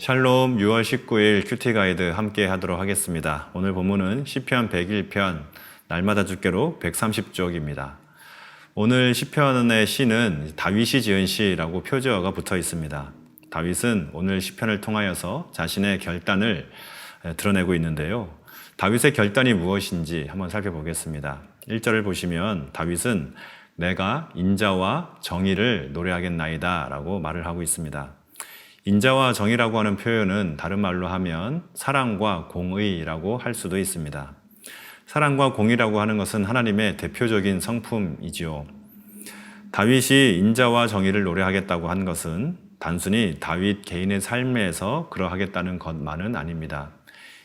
샬롬 6월 19일 큐티 가이드 함께 하도록 하겠습니다. 오늘 본문은 시편 101편 날마다 주께로 130쪽입니다. 오늘 시편의 시는 다윗이 지은 시라고 표제어가 붙어 있습니다. 다윗은 오늘 시편을 통하여서 자신의 결단을 드러내고 있는데요. 다윗의 결단이 무엇인지 한번 살펴보겠습니다. 1절을 보시면 다윗은 내가 인자와 정의를 노래하겠나이다 라고 말을 하고 있습니다. 인자와 정의라고 하는 표현은 다른 말로 하면 사랑과 공의라고 할 수도 있습니다. 사랑과 공의라고 하는 것은 하나님의 대표적인 성품이지요. 다윗이 인자와 정의를 노래하겠다고 한 것은 단순히 다윗 개인의 삶에서 그러하겠다는 것만은 아닙니다.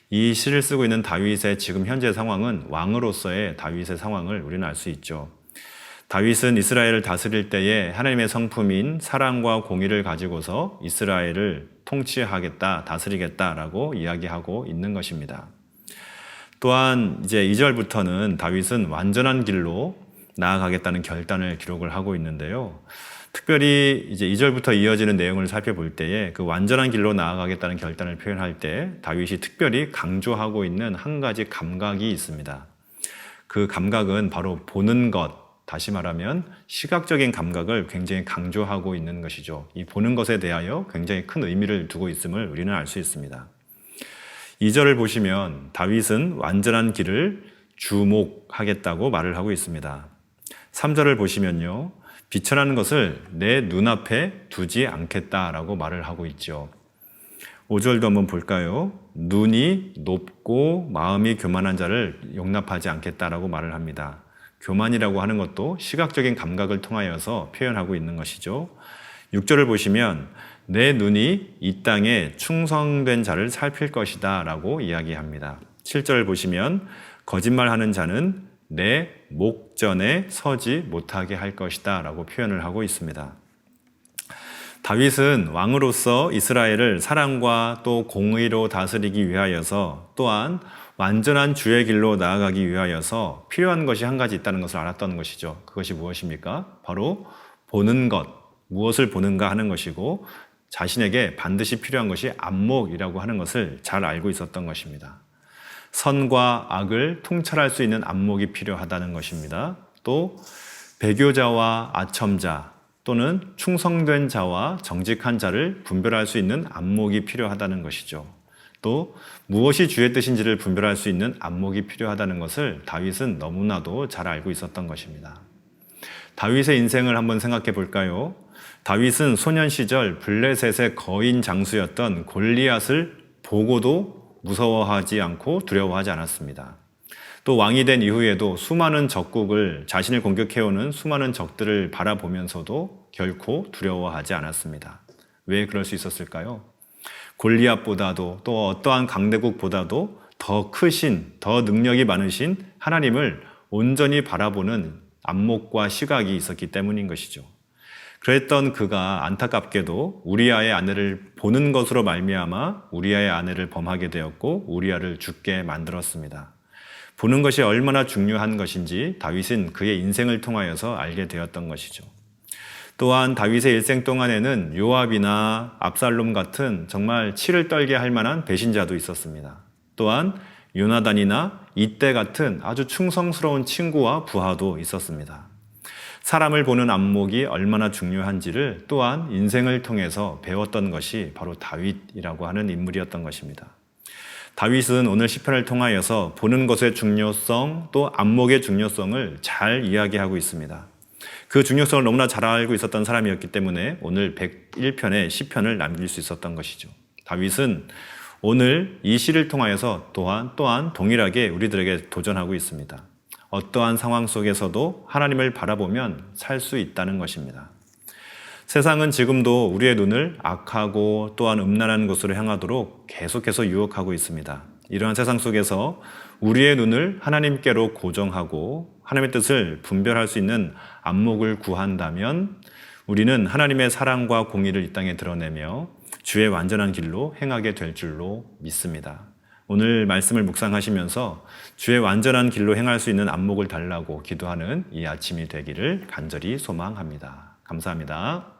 이 시를 쓰고 있는 다윗의 지금 현재 상황은 왕으로서의 다윗의 상황을 우리는 알 수 있죠. 다윗은 이스라엘을 다스릴 때에 하나님의 성품인 사랑과 공의를 가지고서 이스라엘을 통치하겠다, 다스리겠다라고 이야기하고 있는 것입니다. 또한 이제 2절부터는 다윗은 완전한 길로 나아가겠다는 결단을 기록을 하고 있는데요. 특별히 이제 2절부터 이어지는 내용을 살펴볼 때에 그 완전한 길로 나아가겠다는 결단을 표현할 때 다윗이 특별히 강조하고 있는 한 가지 감각이 있습니다. 그 감각은 바로 보는 것, 다시 말하면 시각적인 감각을 굉장히 강조하고 있는 것이죠. 이 보는 것에 대하여 굉장히 큰 의미를 두고 있음을 우리는 알 수 있습니다. 2절을 보시면 다윗은 완전한 길을 주목하겠다고 말을 하고 있습니다. 3절을 보시면요. 비천한 것을 내 눈앞에 두지 않겠다라고 말을 하고 있죠. 5절도 한번 볼까요? 눈이 높고 마음이 교만한 자를 용납하지 않겠다라고 말을 합니다. 교만이라고 하는 것도 시각적인 감각을 통하여서 표현하고 있는 것이죠. 6절을 보시면 내 눈이 이 땅에 충성된 자를 살필 것이다 라고 이야기합니다. 7절을 보시면 거짓말하는 자는 내 목전에 서지 못하게 할 것이다 라고 표현을 하고 있습니다. 다윗은 왕으로서 이스라엘을 사랑과 또 공의로 다스리기 위하여서 또한 완전한 주의 길로 나아가기 위하여서 필요한 것이 한 가지 있다는 것을 알았던 것이죠. 그것이 무엇입니까? 바로 보는 것, 무엇을 보는가 하는 것이고 자신에게 반드시 필요한 것이 안목이라고 하는 것을 잘 알고 있었던 것입니다. 선과 악을 통찰할 수 있는 안목이 필요하다는 것입니다. 또 배교자와 아첨자 또는 충성된 자와 정직한 자를 분별할 수 있는 안목이 필요하다는 것이죠. 또 무엇이 주의 뜻인지를 분별할 수 있는 안목이 필요하다는 것을 다윗은 너무나도 잘 알고 있었던 것입니다. 다윗의 인생을 한번 생각해 볼까요? 다윗은 소년 시절 블레셋의 거인 장수였던 골리앗을 보고도 무서워하지 않고 두려워하지 않았습니다. 또 왕이 된 이후에도 수많은 적국을 자신을 공격해오는 수많은 적들을 바라보면서도 결코 두려워하지 않았습니다. 왜 그럴 수 있었을까요? 골리앗보다도 또 어떠한 강대국보다도 더 크신, 더 능력이 많으신 하나님을 온전히 바라보는 안목과 시각이 있었기 때문인 것이죠. 그랬던 그가 안타깝게도 우리아의 아내를 보는 것으로 말미암아 우리아의 아내를 범하게 되었고 우리아를 죽게 만들었습니다. 보는 것이 얼마나 중요한 것인지 다윗은 그의 인생을 통하여서 알게 되었던 것이죠. 또한 다윗의 일생 동안에는 요압이나 압살롬 같은 정말 치를 떨게 할 만한 배신자도 있었습니다. 또한 요나단이나 이때 같은 아주 충성스러운 친구와 부하도 있었습니다. 사람을 보는 안목이 얼마나 중요한지를 또한 인생을 통해서 배웠던 것이 바로 다윗이라고 하는 인물이었던 것입니다. 다윗은 오늘 시편을 통하여서 보는 것의 중요성 또 안목의 중요성을 잘 이야기하고 있습니다. 그 중요성을 너무나 잘 알고 있었던 사람이었기 때문에 오늘 101편의 시편을 남길 수 있었던 것이죠. 다윗은 오늘 이 시를 통하여서 또한 동일하게 우리들에게 도전하고 있습니다. 어떠한 상황 속에서도 하나님을 바라보면 살 수 있다는 것입니다. 세상은 지금도 우리의 눈을 악하고 또한 음란한 곳으로 향하도록 계속해서 유혹하고 있습니다. 이러한 세상 속에서 우리의 눈을 하나님께로 고정하고 하나님의 뜻을 분별할 수 있는 안목을 구한다면 우리는 하나님의 사랑과 공의를 이 땅에 드러내며 주의 완전한 길로 행하게 될 줄로 믿습니다. 오늘 말씀을 묵상하시면서 주의 완전한 길로 행할 수 있는 안목을 달라고 기도하는 이 아침이 되기를 간절히 소망합니다. 감사합니다.